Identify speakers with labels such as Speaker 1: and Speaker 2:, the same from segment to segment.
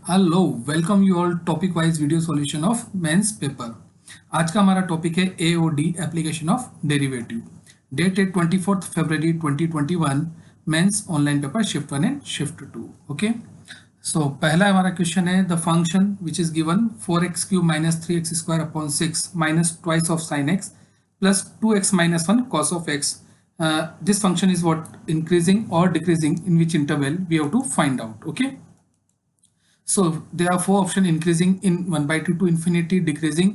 Speaker 1: Hello, welcome you all topic wise video solution of mains paper. आज का हमारा topic है AOD application of derivative. Date है 24 फरवरी 2021। Mains online paper shift 1 and shift 2। Okay, so पहला हमारा question है the function which is given 4x³ minus 3x² upon 6 minus twice of sine x plus 2x minus 1 cos of x. This function is what, increasing or decreasing, in which interval we have to find out. Okay, so there are four options: increasing in 1/2 to infinity, decreasing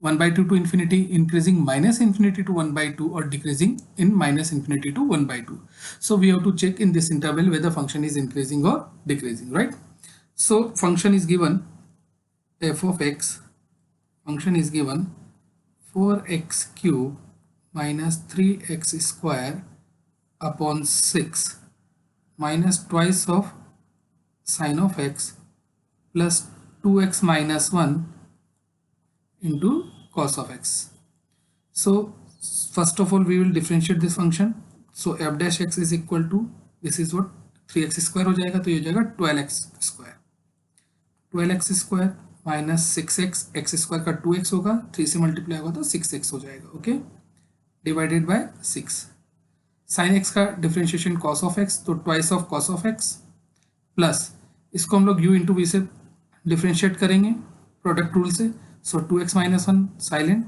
Speaker 1: 1/2 to infinity, increasing minus infinity to 1/2, or decreasing in minus infinity to 1/2. So we have to check in this interval whether function is increasing or decreasing, right? So function is given f of x, function is given 4x cube minus 3x square upon 6 minus twice of sine of x plus 2x minus 1 into cos of x. So first of all we will differentiate this function. So f dash x is equal to, this is what, 3x square हो जाएगा तो ये हो जाएगा 12x square, 12x square minus 6x, x square का 2x होगा, 3 से multiply होगा तो 6x हो जाएगा. Okay, divided by 6. Sine x का डिफरेंशिएशन cos ऑफ x, तो twice of cos of x plus इसको हम लोग u इंटू वी से डिफरेंशिएट करेंगे प्रोडक्ट रूल से. So 2x minus 1 silent,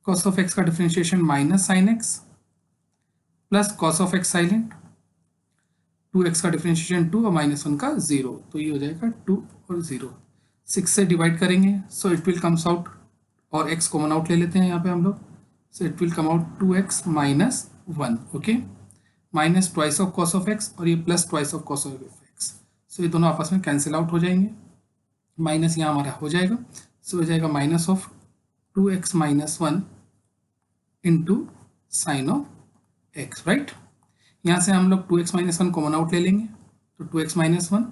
Speaker 1: cos of x का differentiation minus sine x plus cos of x silent, 2x का differentiation 2 और माइनस 1 का 0, तो ये हो जाएगा 2 और 0. 6 से डिवाइड करेंगे so it will comes out, और x कॉमन आउट ले लेते हैं यहाँ पे हम लोग. सो it will come out 2x minus 1. Okay, minus twice of cos of x और ये plus twice of cos of x. सो ये दोनों आपस में कैंसिल आउट हो जाएंगे, माइनस यहाँ हमारा हो जाएगा. सो हो जाएगा minus of 2x minus 1 into sine of x, right. यहाँ से हम लोग 2x माइनस 1 कॉमन आउट ले लेंगे तो 2x माइनस 1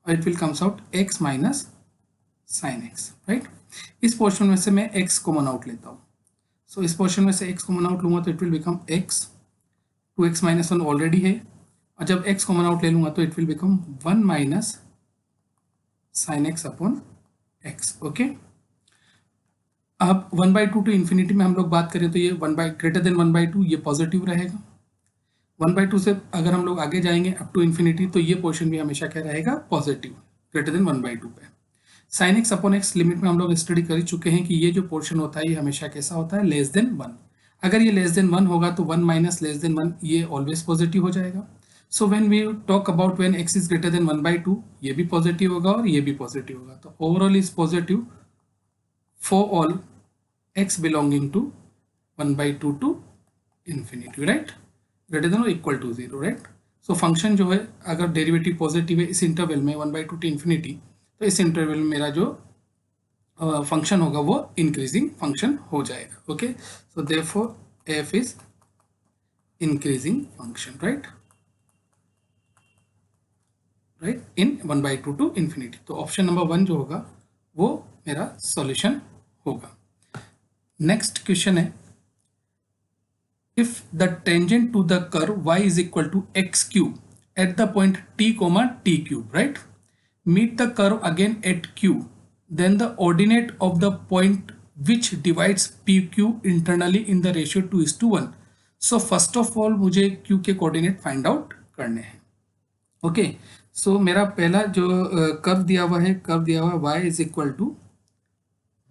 Speaker 1: और it will comes out x minus sine x, right. इस पोर्शन में से मैं x कॉमन आउट लेता हूँ. सो इस पोर्शन में से x कॉमन आउट लूँगा तो it will become x, 2x minus 1 already है, और जब x कॉमन आउट ले लूँगा तो it will become 1 minus sine x upon x. Okay, अब 1/2 टू इन्फिनिटी में हम लोग बात करें तो ये ग्रेटर देन 1/2 ये पॉजिटिव रहेगा. 1/2 से अगर हम लोग आगे जाएंगे अप टू इन्फिनिटी तो ये पोर्शन भी हमेशा क्या रहेगा, पॉजिटिव, ग्रेटर देन 1/2 पे. Sine x upon x limit में हम लोग स्टडी कर चुके हैं कि ये जो पोर्शन होता है ये हमेशा कैसा होता है, लेस देन 1. अगर ये लेस देन 1 होगा तो 1 माइनस लेस देन 1 ये ऑलवेज पॉजिटिव हो जाएगा. So when we talk about when x is greater than 1/2 ये भी पॉजिटिव होगा और ये भी पॉजिटिव होगा. तो overall is positive for all x belonging to 1/2 to infinity, right, greater than और equal to 0, right. So function जो है अगर डेरिवेटिव पॉजिटिव है इस इंटरवल में 1/2 टू इन्फिनिटी, तो इस इंटरवल में मेरा जो फंक्शन होगा वो इंक्रीजिंग फंक्शन हो जाएगा. Okay, so therefore f is increasing function, right, in 1/2 to infinity. तो ऑप्शन नंबर 1 जो होगा वो मेरा सॉल्यूशन होगा. नेक्स्ट क्वेश्चन है, if the tangent to the curve y is equal to x cube at the point t comma t cube, right, meet the curve again at q, then the ordinate of the point which divides pq internally in the ratio 2:1. so first of all मुझे q के coordinate find out करने हैं. Okay, सो मेरा पहला जो curve दिया हुआ है, कर्व दिया हुआ है y is equal to,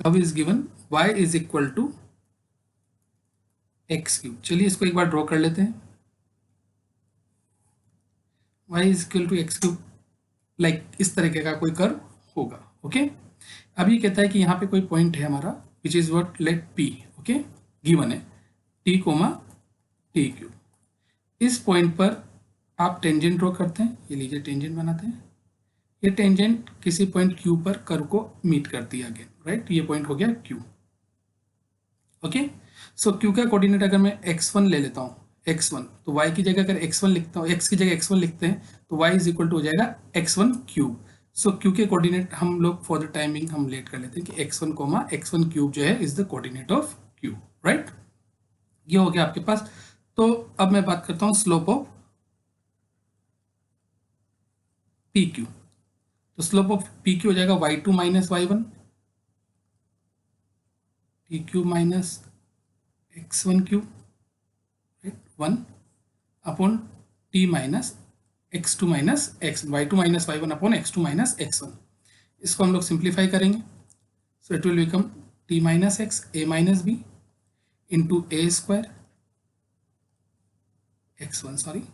Speaker 1: curve is given y is equal to x cube. चलिए इसको एक बार ड्रॉ कर लेते हैं. y is equal to x cube, like इस तरीके का कोई कर्व होगा. ओके, अब ये कहता है कि यहाँ पे कोई पॉइंट है हमारा which is what, let p. Okay, given है t कोमा टी क्यूब. इस पॉइंट पर आप टेंजेंट ड्रॉ करते हैं, ये लीजिए टेंजेंट बनाते हैं. ये टेंजेंट किसी पॉइंट q पर कर्व को मीट करती है अगेन, राइट. ये पॉइंट हो गया q. ओके, सो q का कोऑर्डिनेट अगर मैं x1 ले लेता हूँ, x1, तो y की जगह अगर x1 लिखता हूँ, x की जगह x1 लिखते हैं तो y इज इक्वल टू हो जाएगा x1 क्यूब. सो q के कोऑर्डिनेट हम लोग फॉर द टाइमिंग हम लेट कर लेते हैं कि x1 कोमा x1 क्यूब जो है is the coordinate of q, right. ये हो गया आपके पास. तो अब मैं बात करता हूँ स्लोप ऑफ पी क्यू. तो स्लोप ऑफ पी क्यू हो जाएगा y2 minus y1 t q minus x1 q, right, 1 upon t minus x2 minus x, y2 minus y1 upon x2 minus x1। इसको हम लोग सिंप्लीफाई करेंगे, so it will become t minus x a minus b into a square x1 sorry,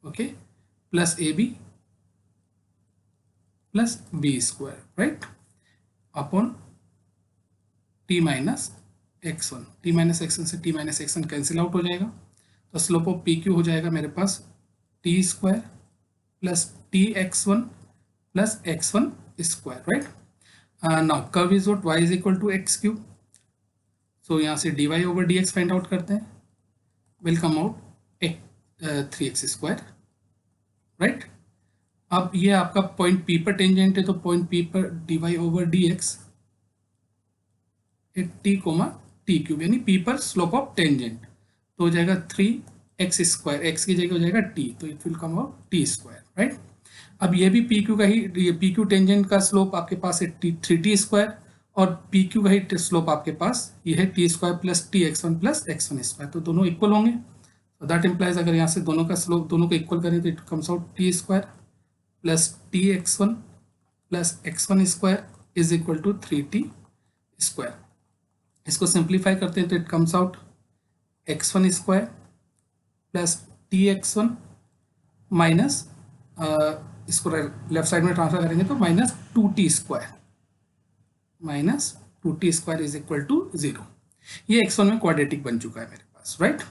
Speaker 1: okay, plus a b plus b square, right, upon t minus x1। T minus x1 से T minus x1 cancel out हो जाएगा, तो slope of p q हो जाएगा मेरे पास t square plus t x1 plus x1 square, right. Now curve is what y is equal to x cube, so यहाँ से dy over dx find out करते हैं, will come out 3x square, right. अब ये आपका point P पर tangent है, तो पॉइंट P पर dy over dx t comma t cube, यानी P पर स्लोप ऑफ टेंजेंट, तो हो जाएगा 3x स्क्वायर, x की जगह हो जाएगा t, तो it will come out t square, right. अब ये भी पी क्यू का ही, ये पी क्यू टेंजेंट का स्लोप आपके पास है 3t स्क्वायर, और पी क्यू का ही स्लोप आपके पास ये है T square plus t x1 plus x1 square, तो दोनों इक्वल होंगे। तो दैट इम्प्लाइज अगर यहाँ से दोनों का स्लोप दोनों को इक्वल करें तो it comes out t square plus t x1 plus x1 square is equal to 3t square. इसको सिंप्लीफाई करते हैं तो it comes out x1 square plus t x1 minus, इसको लेफ्ट साइड में ट्रांसफर करेंगे तो minus 2t square, minus 2t square is equal to 0। ये x1 में क्वाड्रेटिक बन चुका है मेरे पास, राइट।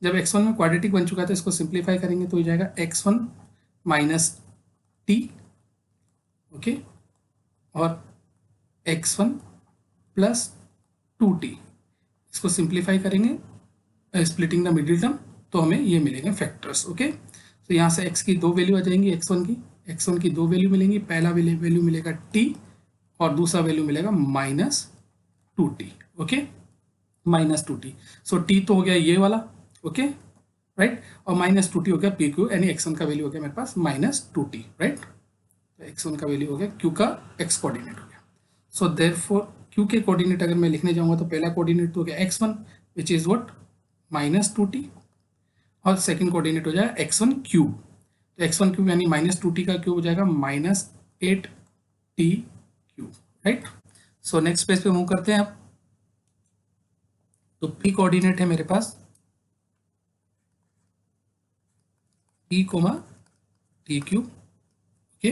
Speaker 1: जब x1 में क्वाड्रेटिक बन चुका है तो इसको सिंप्लीफाई करेंगे तो हो जाएगा x1 माइनस t, ओके, और x1 प्लस 2t, इसको सिंप्लीफाई करेंगे स्प्लिटिंग द मिडिल टर्म, तो हमें ये मिलेंगे फैक्टर्स, ओके। तो यहाँ से x की दो वैल्यू आ जाएंगी, x1 की दो वैल्यू मिलेंगी, पहला वैल्यू मिलेगा t और दूसरा वैल्यू मिलेगा minus 2t, okay, minus 2t। सो t तो हो गया ये वाला, ओके, राइट, और माइनस 2t हो गया पी क्यू, यानी x1 का वैल्यू हो गया मेरे पास माइनस 2t, राइट। तो x1 का वैल्यू हो गया, q का x कोऑर्डिनेट हो गया। सो देयरफॉर q के कोऑर्डिनेट अगर मैं लिखने जाऊंगा तो पहला कोऑर्डिनेट तो हो गया x1 which is what minus 2t, और सेकंड कोऑर्डिनेट हो जाएगा x1 क्यूब, तो x1 क्यूब यानी माइनस 2t का क्यूब हो जाएगा minus 8t cube, right. So next page पे मूव करते हैं आप, तो p कोऑर्डिनेट है मेरे पास p comma t cube, okay,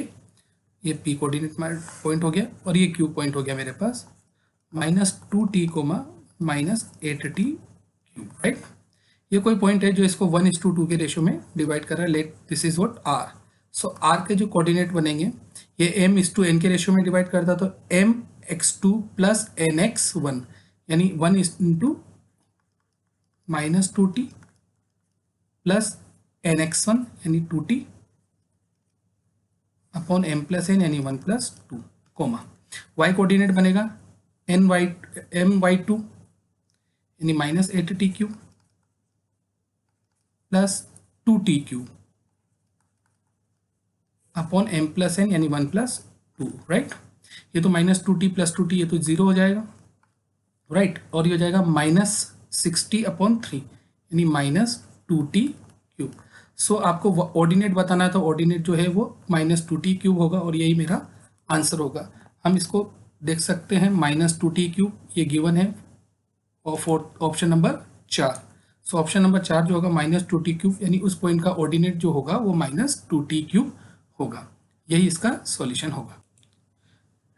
Speaker 1: ये p कोऑर्डिनेट पॉइंट हो गया और ये q पॉइंट हो गया मेरे पास minus 2t comma minus 8t cube, right. ये कोई पॉइंट है जो इसको 1:2 के रेशियो में डिवाइड कर रहा है, let this is what r। So r के जो कोऑर्डिनेट बनेंगे ये m:n के रेशियो में डिवाइड करता, तो mx2 प्लस nx1 यानी 1:, माइनस 2t प्लस nx1 यानी 2t upon m plus n यानी 1 प्लस 2, कोमा y कोऑर्डिनेट बनेगा my2 यानी minus 8t cube plus 2t cube upon m plus n यानी 1 प्लस 2, राइट। ये तो माइनस 2t प्लस 2t, ये तो 0 हो जाएगा, राइट, और ये हो जाएगा माइनस 6t अपॉन 3 यानी माइनस 2t क्यूब। सो आपको ऑर्डिनेट बताना है तो ऑर्डिनेट जो है वो माइनस 2t क्यूब होगा और यही मेरा आंसर होगा। हम इसको देख सकते हैं माइनस 2t क्यूब ये गिवन है और fourth option number 4। So option number 4 जो होगा माइनस 2t क्यूब, यानी उस पॉइंट का ऑर्डिनेट जो होगा वो माइनस 2t क्यूब होगा, यही इसका सॉल्यूशन होगा।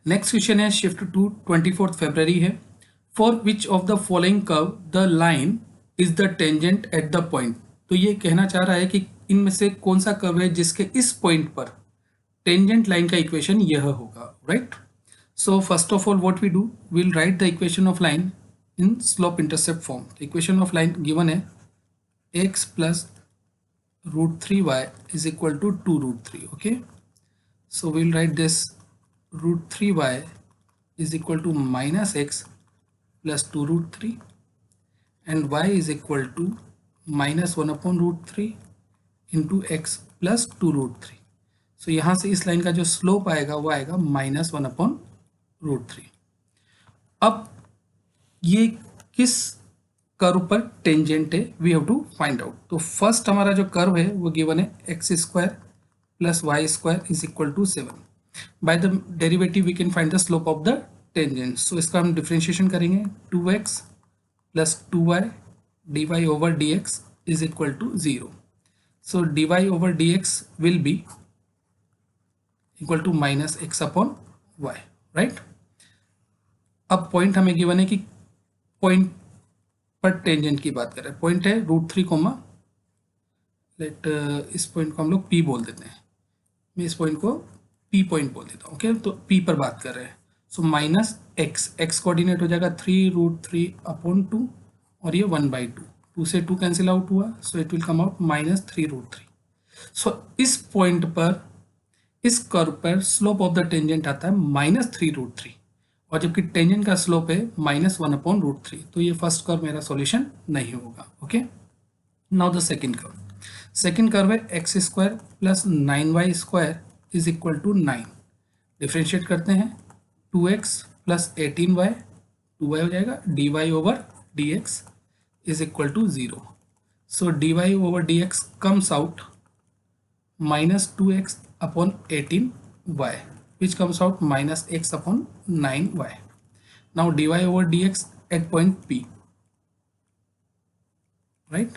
Speaker 1: नेक्स्ट क्वेश्चन है शिफ्ट टू 24 फरवरी है, for which of the following curve the line is the tangent at the point. तो ये कहना चाह रहा है कि इनमें से कौन सा कर्व है जिसके इस पॉइंट पर टेंजेंट लाइन का इक्वेशन यह होगा, right. So first of all what we do, will write the equation of line in slope intercept form. Equation of line given है x plus √3y is equal to 2√3, okay. So we'll write this √3y is equal to minus x plus 2√3 and y is equal to minus 1 upon √3 into x plus 2√3. सो यहाँ से इस line का जो slope आएगा वो आएगा -1/√3। अब ये किस कर्व पर टेंजेंट है, we have to find out. तो फर्स्ट हमारा जो कर्व है वो गिवन है x² + y² = 7। By the derivative we can find the slope of the tangent. So इसका हम डिफरेंशिएशन करेंगे, 2x + 2y dy/dx = 0। So dy/dx will be equal to -x/y, right. अब पॉइंट हमें गिवन है कि पॉइंट पर टेंजेंट की बात कर रहे हैं। पॉइंट है √3, लेट इस पॉइंट को हम लोग P बोल देते हैं। मैं इस पॉइंट को P पॉइंट बोल देता हूँ, ओके। तो P पर बात कर रहे हैं। सो -x कोऑर्डिनेट हो जाएगा 3√3/2 और ये 1/2, 2 से 2 कैंसिल आउट हुआ, सो इट विल कम आउट -3√3। सो इस पॉइंट पर, इस कर्व पर स्लोप ऑफ द टेंजेंट आता है -3√3 और जबकि टेंजेंट का स्लोप है -1/√3। तो ये फर्स्ट कर्व मेरा सॉल्यूशन नहीं होगा, okay. Now the second curve. Second curve है x² + 9y² = 9। डिफ्रेंशिएट करते हैं, 2x + 18y, 2y हो जाएगा, dy/dx = 0। So dy/dx comes out -2x/18y, which comes out -x/9y. Now dy/dx at point P, right?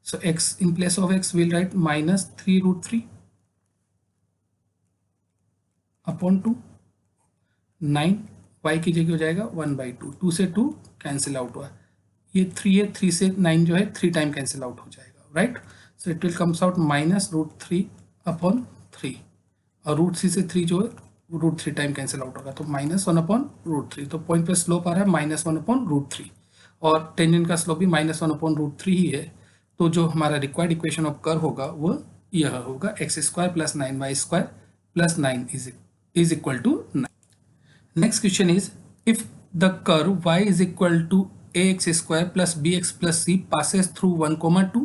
Speaker 1: So x, in place of x we'll write -3√3/2, 9 y की जगह हो जाएगा 1/2, 2 से 2 cancel out हुआ, ये 3 है, 3 से 9 जो है 3 टाइम कैंसिल आउट हो जाएगा, right. So it will comes out -√3/3 और √3 से 3 जो है √3 टाइम कैंसिल आउट होगा, तो -1/√3। तो पॉइंट पे स्लोप आ रहा है -1/√3 और टेंजेंट का स्लोप भी -1/√3 ही है। तो जो हमारा रिक्वायर्ड इक्वेशन ऑफ कर्व होगा वो यह होगा, x² + 9y² + 9 is equal to 9. Next question is, if the curve y is equal to ax² + bx + c passes through 1, 2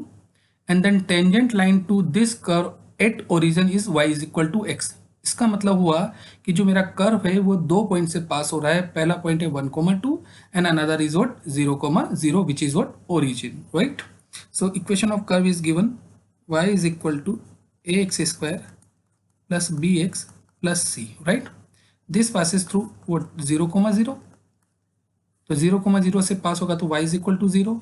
Speaker 1: and then tangent line to this curve at origin is y is equal to x. इसका मतलब हुआ कि जो मेरा curve है वो दो point से पास हो रहा है। पहला पॉइंट है 1, 2 and another is what 0, 0 which is what origin, right? So equation of curve is given, y is equal to ax² + bx + c, right? This passes through what 0, 0, तो 0, 0 से पास होगा तो y is equal to 0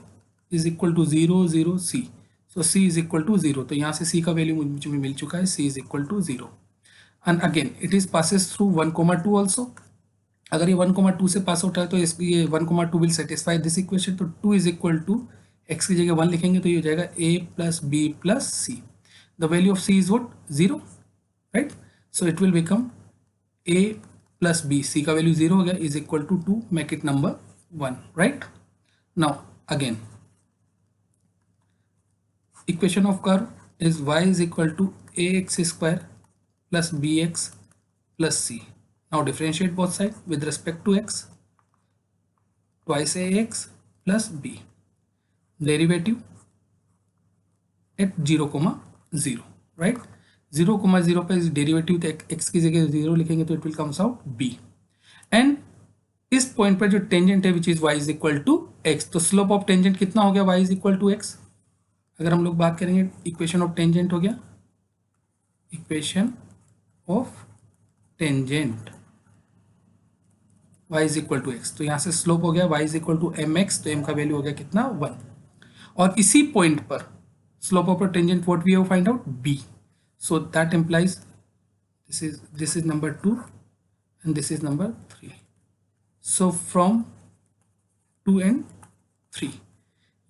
Speaker 1: is equal to 0, 0 c, so c is equal to 0। तो यहाँ से c का value मुझे मिल चुका है, c is equal to 0 and again it is passes through 1, 2 also। अगर ये 1, 2 से पास होता है तो ये 1, 2 will satisfy this equation। तो 2 is equal to x की जगह 1 लिखेंगे तो ये हो जाएगा a + b + c। the value of c is what 0, right? so it will become a + b, c का वैल्यू 0 हो गया, is equal to 2, make it number 1, right? now again equation of curve is y is equal to ax² + bx + c. now differentiate both sides with respect to x, twice ax plus b, derivative at 0, 0, right? 0, 0 पर derivative तो x की जगह 0 लिखेंगे तो it will comes out b and इस point पर जो tangent है which is y is equal to x, तो स्लोप ऑफ टेंजेंट कितना हो गया, y is equal to x। अगर हम लोग बात करेंगे इक्वेशन ऑफ टेंजेंट हो गया, equation of tangent y is equal to x, तो यहाँ से स्लोप हो गया y is equal to mx, तो m का वैल्यू हो गया कितना 1 और इसी पॉइंट पर slope of tangent what we have find out b, so that implies this is number 2 and this is number 3। so from 2 and 3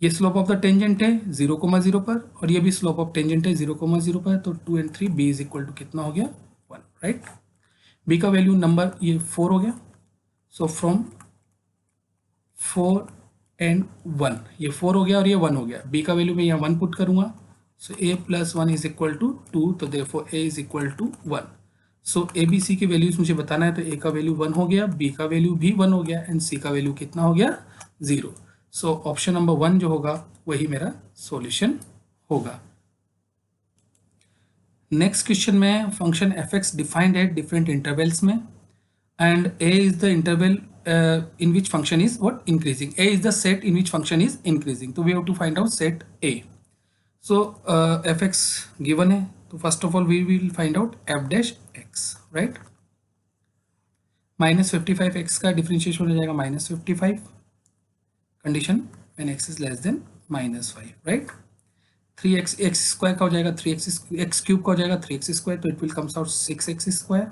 Speaker 1: ये स्लोप ऑफ द टेंजेंट है 0, 0 पर और ये भी स्लोप ऑफ टेंजेंट है 0, 0 पर, तो 2 and 3 b is equal to कितना हो गया 1, राइट। b का वैल्यू नंबर ये 4 हो गया, सो फ्रॉम 4 and 1 ये 4 हो गया और ये 1 हो गया, b का वैल्यू मैं यहाँ 1 पुट करूंगा, so a + 1 is equal to 2, तो therefore a is equal to 1। so a b c की वैल्यूज मुझे बताना है, तो a का वैल्यू 1 हो गया, b का वैल्यू भी 1 हो गया एंड c का वैल्यू कितना हो गया 0। सो ऑप्शन नंबर 1 जो होगा वही मेरा सॉल्यूशन होगा। नेक्स्ट क्वेश्चन में function F x defined at different intervals में, and a is the interval in which function is what increasing. A is the set in which function is increasing. So we have to find out set A. So fx given है, तो first of all we will find out f dash x, right? minus 55 x का differentiation हो जाएगा minus 55 condition when x is less than minus 5, right? 3x x square का हो जाएगा 3x x cube का हो जाएगा 3x स्क्वायर, तो it will comes out 6x square.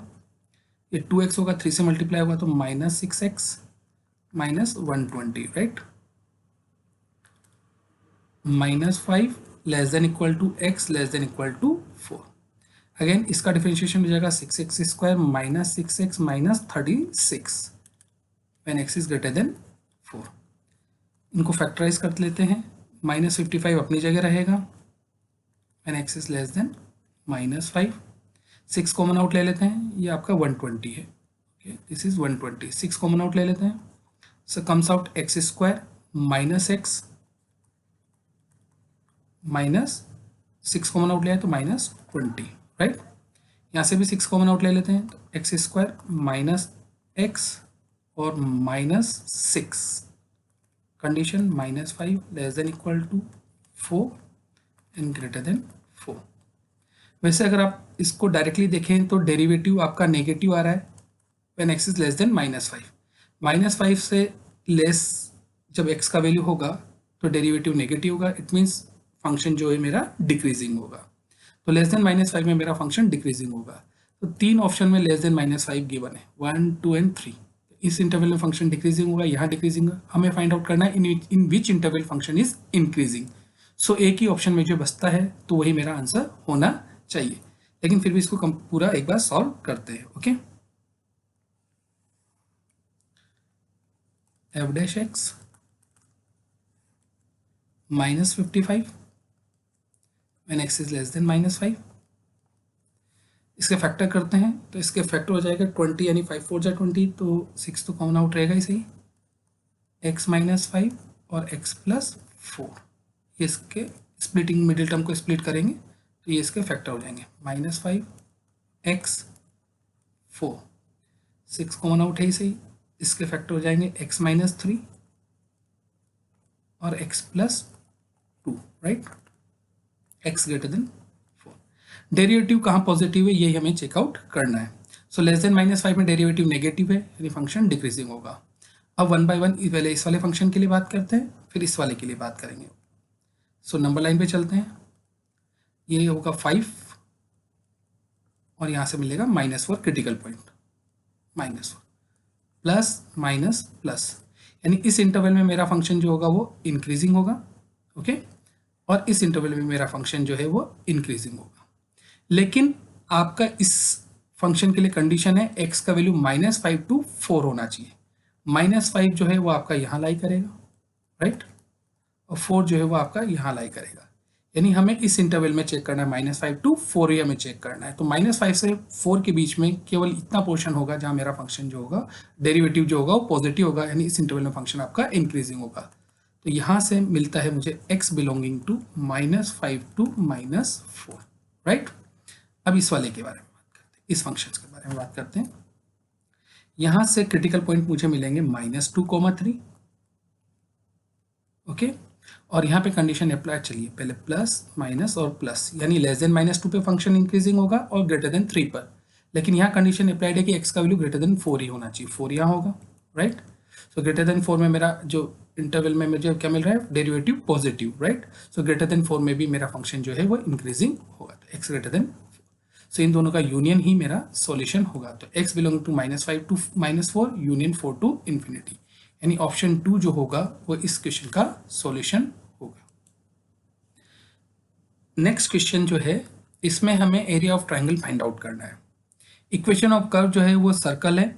Speaker 1: ये 2x होगा 3 से मल्टीप्लाई होगा तो minus 6x minus 120, right? Minus 5 less than equal to x less than equal to 4. Again इसका डिफरेंशिएशन हो जाएगा 6x square minus 6x minus 36 when x is greater than 4. इनको factorise कर लेते हैं. माइनस 55 अपनी जगह रहेगा when x is less than minus 5. 6 common out ले लेते हैं, ये आपका 120 है. Okay, this is 120. 6 common out ले लेते हैं, सो comes out x square minus x minus 6 common out ले आए तो माइनस 20, राइट? यहाँ से भी 6 कॉमन आउट ले लेते हैं, तो एक्स स्क्वायर माइनस एक्स और minus 6 condition minus 5 less than equal to 4 and greater than 4. वैसे अगर आप इसको डायरेक्टली देखें तो डेरिवेटिव आपका नेगेटिव आ रहा है when x is less than minus 5. Minus 5 से लेस जब x का वैल्यू होगा तो डेरिवेटिव नेगेटिव होगा. इट मीन्स फंक्शन जो है मेरा डिक्रीजिंग होगा. तो लेस देन माइनस 5 में मेरा फंक्शन डिक्रीजिंग होगा. तो 3 ऑप्शन में लेस देन माइनस 5 गिवन है, 1 2 एंड 3. इस इंटरवल में फंक्शन डिक्रीजिंग होगा, यहाँ डिक्रीजिंग होगा. हमें फाइंड आउट करना है इन विच इंटरवल फंक्शन इज इंक्रीजिंग. सो एक ही ऑप्शन में जो बचता है तो वही मेरा आंसर होना चाहिए. लेकिन फिर भी इसको पूरा एक बार सॉल्व करते हैं. Okay, F dash x minus 55 when x is less than minus 5. इसके फैक्टर करते हैं तो इसके फैक्टर हो जाएगा 20, यानी 5 4 जा 20, तो 6 तो कॉमन आउट रहेगा ही सही. एक्स माइनस 5 और एक्स प्लस 4, ये इसके स्प्लिटिंग मिडिल टर्म को स्प्लिट करेंगे तो ये इसके फैक्टर हो जाएंगे. माइनस 5 एक्स 4, 6 कॉमन आउट है ही सही. इसके फैक्टर हो जाएंगे एक्स माइनस 3 और x plus 2, right? X greater than 4. Derivative कहाँ पॉजिटिव है यही हमें चेकआउट करना है. सो लेस देन माइनस 5 में डेरिवेटिव नेगेटिव है, यानी फंक्शन डिक्रीजिंग होगा. अब 1 बाय 1 पहले इस वाले फंक्शन के लिए बात करते हैं, फिर इस वाले के लिए बात करेंगे. सो नंबर लाइन पे चलते हैं. ये होगा 5 और यहाँ से मिलेगा -4 critical point, -4 plus minus plus, यानी इस इंटरवल में मेरा फंक्शन जो होगा वो इंक्रीजिंग होगा. ओके, और इस इंटरवल में मेरा फंक्शन जो है वो इंक्रीजिंग होगा. लेकिन आपका इस फंक्शन के लिए कंडीशन है x का वैल्यू -5 to 4 होना चाहिए. -5 जो है वो आपका यहाँ लाई करेगा, राइट? और 4 जो है वो आपका यहाँ लाई करेगा. यानी हमें इस इंटरवल में चेक करना है -5 to 4 ही हमें चेक करना है. तो -5 से 4 के बीच में केवल इतना पोर्शन होगा जहाँ मेरा फंक्शन जो होगा डेरिवेटिव जो होगा वो पॉजिटिव होगा, यानी इस इंटरवल में फंक्शन आपका इंक्रीजिंग होगा. तो यहाँ से मिलता है मुझे x belonging to -5 to -4, right? अब इस वाले के बारे में बात करते हैं, इस फंक्शन के बारे में बात करते हैं. यहाँ से क्रिटिकल पॉइंट मुझे मिलेंगे -2, 3. ओके, और यहाँ पे कंडीशन अप्लाई, चलिए पहले प्लस माइनस और प्लस, यानी लेस देन -2 पे फंक्शन इंक्रीजिंग होगा और ग्रेटर देन 3 पर. लेकिन यहाँ कंडीशन अप्लाइड है कि x का वैल्यू ग्रेटर देन 4 ही होना चाहिए. 4 यहाँ होगा, राइट? सो ग्रेटर देन 4 में मेरा जो इंटरवल में मुझे क्या मिल रहा है, derivative positive, right? So greater than 4 में भी मेरा फंक्शन जो है वो इंक्रीजिंग होगा, तो x ग्रेटर देन 4. सो इन दोनों का यूनियन ही मेरा सॉल्यूशन होगा. तो x belong to -5 to -4 union 4 to infinity, यानी ऑप्शन 2 जो होगा वो इस क्वेश्चन का सॉल्यूशन होगा. नेक्स्ट क्वेश्चन जो है इसमें हमें area of triangle find out करना है. इक्वेशन ऑफ कर्व जो है वो सर्कल है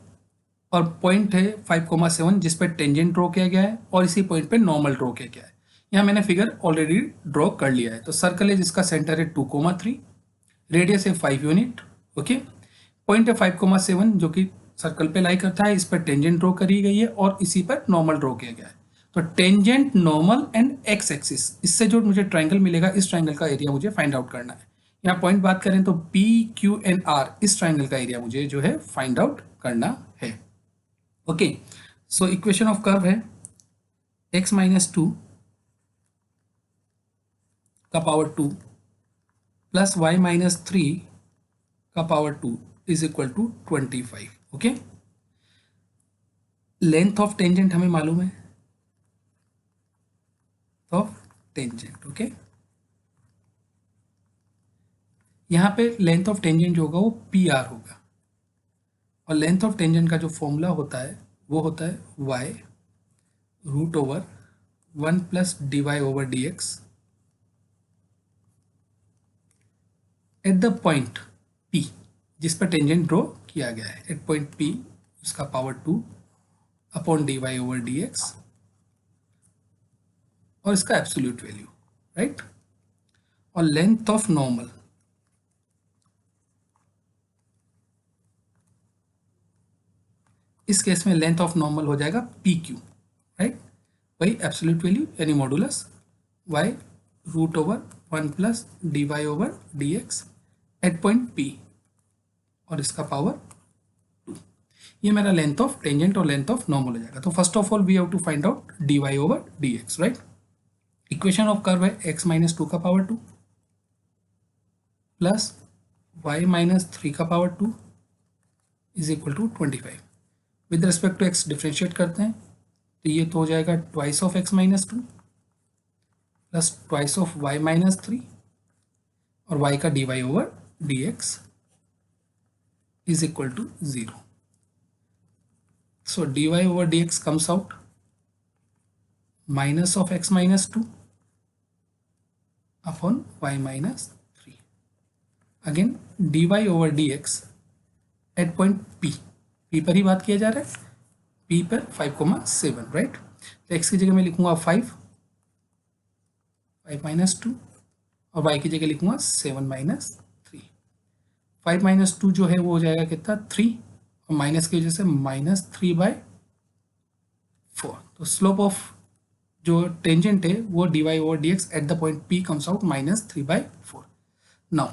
Speaker 1: और पॉइंट है 5,7 जिस पर टेंजेंट ड्रॉ किया गया है और इसी पॉइंट पे नॉर्मल ड्रॉ किया गया है. यहाँ मैंने फिगर ऑलरेडी ड्रॉ कर लिया है. तो सर्कल है जिसका सेंटर है 2,3, रेडियस है 5 यूनिट. ओके, पॉइंट है 5,7 जो कि सर्कल पे लाई करता है, इस पर टेंजेंट ड्रॉ करी गई है और इसी पर नॉर्मल ड्रॉ किया गया है. तो tangent, normal and x axis, इससे जो मुझे ट्राइंगल मिलेगा, इस ट्राइंगल का एरिया मुझे फाइंड आउट करना है. यहाँ पॉइंट बात करें तो पी क्यू एंड आर इस ट्राइंगल का एरिया मुझे जो है फाइंड आउट करना है। Okay, so equation of curve है x माइनस 2 का पावर 2 प्लस y माइनस 3 का power 2 is equal to 25। Okay, length of tangent हमें मालूम है, ऑफ टेंजेंट। ओके, यहाँ पे लेंथ ऑफ टेंजेंट जो होगा वो पी आर होगा, और लेंथ ऑफ टेंजेंट का जो फॉर्मूला होता है वो होता है y root over 1 plus d y over d x at the point P जिस पर टेंजेंट ड्रॉ किया गया है, एट पॉइंट P उसका power 2 upon d y over d x और इसका एब्सोल्यूट वैल्यू, राइट। और लेंथ ऑफ नॉर्मल, इस केस में लेंथ ऑफ नॉर्मल हो जाएगा पी क्यू, राइट। वही एब्सोल्यूट वैल्यू यानी modulus y root over 1 plus d y over d x at point P और इसका पावर 2। ये मेरा लेंथ ऑफ टेंजेंट और लेंथ ऑफ नॉर्मल हो जाएगा। तो first of all we have to find out d y over d x, right. Equation of curve है x minus 2 का पावर 2 प्लस y माइनस 3 का power 2 is equal to 25। With respect to x differentiate करते हैं तो ये तो हो जाएगा twice of x minus 2 plus twice of y minus 3 और y का dy over dx is equal to 0। So dy over dx comes out minus of x minus 2 upon y minus 3। Again dy over dx at point P पर ही बात किया जा रहा है, P पर 5,7, right. तो x की जगह मैं लिखूंगा 5 माइनस 2 और y की जगह लिखूंगा 7 माइनस 3। 5 माइनस 2 जो है वो हो जाएगा कितना 3 और माइनस की वजह से माइनस 3/4। तो स्लोप ऑफ जो टेंजेंट है वो dy over dx at the point P comes out minus 3/4। Now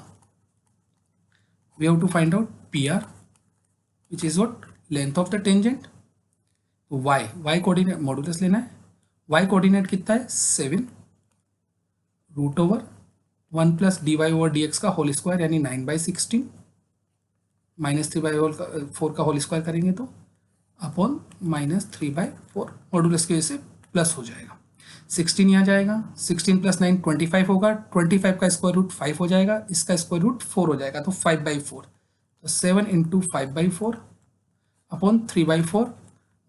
Speaker 1: we have to find out PR which is what length of the tangent। तो y कोऑर्डिनेट मॉडुलस लेना है, y coordinate कितना है 7 root over 1 plus d y over d x का whole square यानी 9/16 minus 3/4 का whole square करेंगे तो अपॉन माइनस 3/4 मॉडुलस की वजह से प्लस हो जाएगा। 16 यहाँ जाएगा, 16 प्लस 9 25 होगा, 25 का स्क्वायर रूट 5 हो जाएगा, इसका स्क्वायर रूट 4 हो जाएगा तो 5/4। तो 7 इंटू 5/4 अपॉन 3/4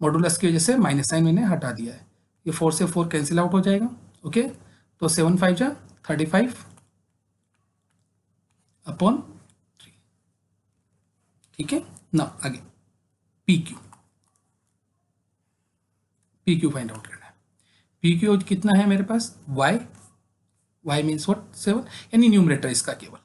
Speaker 1: मॉडुलस की वजह से माइनस साइन मैंने हटा दिया है, ये 4 से 4 कैंसिल आउट हो जाएगा। ओके, तो 7 5 जा 35 अपॉन 3। ठीक है ना, आगे पी क्यू फाइंड आउट करना है। पी क्यू कितना है मेरे पास y मीन्स व्हाट 7 यानी न्यूमरेटर इसका केवल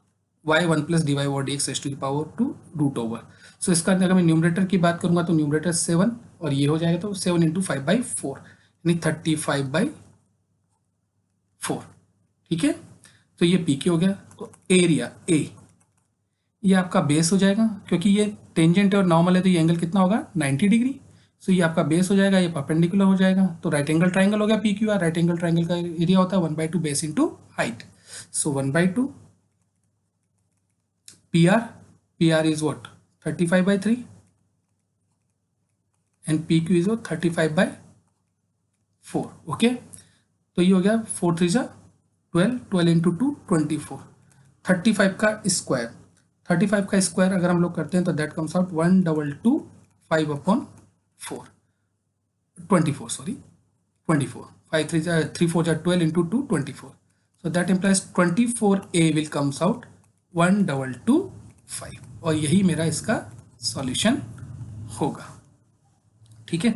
Speaker 1: y 1 plus d y over d x to the power 2 root over. So इसका अगर मैं न्यूमरेटर की बात करूंगा तो न्यूमरेटर 7 और ये हो जाएगा तो 7 इंटू 5/4 यानी 35/4। ठीक है, तो ये पी क्यू हो गया। तो एरिया ए ये आपका बेस हो जाएगा, क्योंकि ये टेंजेंट और नॉर्मल है तो ये एंगल कितना होगा 90 डिग्री। सो ये आपका बेस हो जाएगा, ये परपेंडिकुलर हो जाएगा, तो राइट एंगल ट्राइंगल हो गया P Q R. Right angle triangle का एरिया होता है 1/2 base into height. So 1/2 PR is what 35/3 and PQ is what 35/4। Okay, तो ये हो गया 4 3 जा 12 इंटू 2 24। 35 का स्क्वायर, 35 का स्क्वायर अगर हम लोग करते हैं तो दैट कम्स आउट 1,225/4 24 सॉरी 24। 5 3 जा 3 4 जा 12 into 2 24। So that implies 24A will comes out 1,225 और यही मेरा इसका सॉल्यूशन होगा। ठीक है,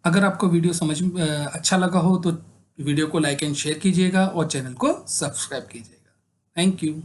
Speaker 1: अगर आपको वीडियो समझ अच्छा लगा हो तो वीडियो को लाइक एंड शेयर कीजिएगा और चैनल को सब्सक्राइब कीजिएगा। Thank you.